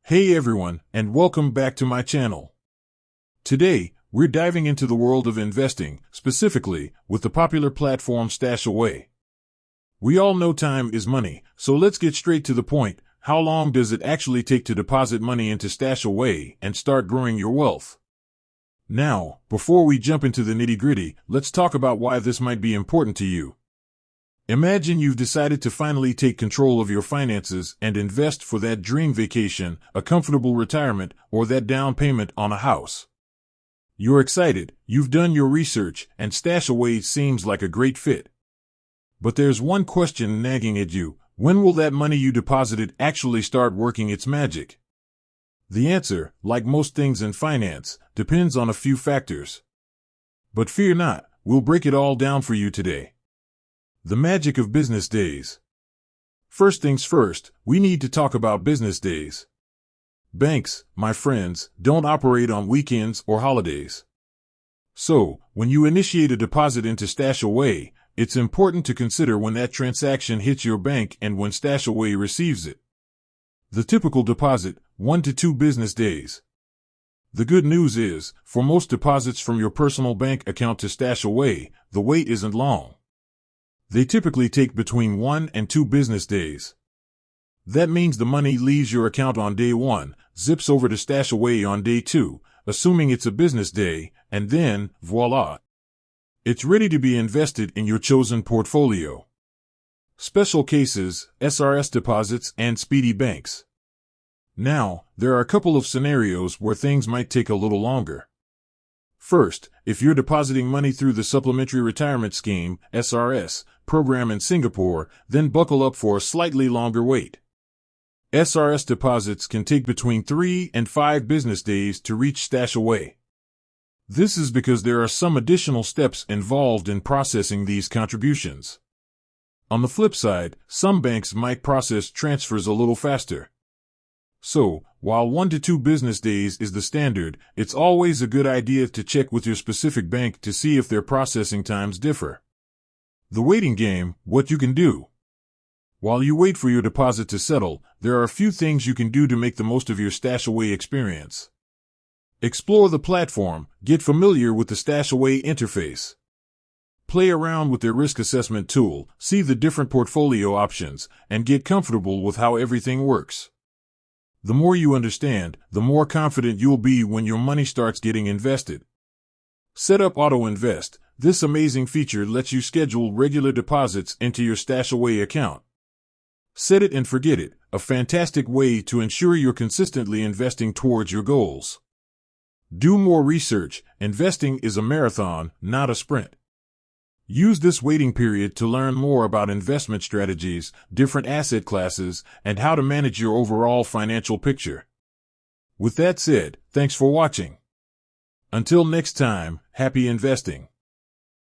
Hey everyone, and welcome back to my channel. Today, we're diving into the world of investing, specifically with the popular platform StashAway. We all know time is money, so let's get straight to the point. How long does it actually take to deposit money into StashAway and start growing your wealth? Now, before we jump into the nitty-gritty, let's talk about why this might be important to you. Imagine you've decided to finally take control of your finances and invest for that dream vacation, a comfortable retirement, or that down payment on a house. You're excited, you've done your research, and StashAway seems like a great fit. But there's one question nagging at you: when will that money you deposited actually start working its magic? The answer, like most things in finance, depends on a few factors. But fear not, we'll break it all down for you today. The magic of business days. First things first, we need to talk about business days. Banks, my friends, don't operate on weekends or holidays. So, when you initiate a deposit into StashAway, it's important to consider when that transaction hits your bank and when StashAway receives it. The typical deposit, 1 to 2 business days. The good news is, for most deposits from your personal bank account to StashAway, the wait isn't long. They typically take between 1 and 2 business days. That means the money leaves your account on day 1, zips over to StashAway on day 2, assuming it's a business day, and then, voila! It's ready to be invested in your chosen portfolio. Special cases, SRS deposits, and speedy banks. Now, there are a couple of scenarios where things might take a little longer. First, if you're depositing money through the Supplementary Retirement Scheme, SRS, program in Singapore, then buckle up for a slightly longer wait. SRS deposits can take between 3 and 5 business days to reach StashAway. This is because there are some additional steps involved in processing these contributions. On the flip side, some banks might process transfers a little faster. So, while 1 to 2 business days is the standard, it's always a good idea to check with your specific bank to see if their processing times differ. The waiting game, what you can do. While you wait for your deposit to settle, there are a few things you can do to make the most of your StashAway experience. Explore the platform, get familiar with the StashAway interface. Play around with their risk assessment tool, see the different portfolio options, and get comfortable with how everything works. The more you understand, the more confident you'll be when your money starts getting invested. Set up Auto Invest. This amazing feature lets you schedule regular deposits into your StashAway account. Set it and forget it, a fantastic way to ensure you're consistently investing towards your goals. Do more research. Investing is a marathon, not a sprint. Use this waiting period to learn more about investment strategies, different asset classes, and how to manage your overall financial picture. With that said, thanks for watching. Until next time, happy investing.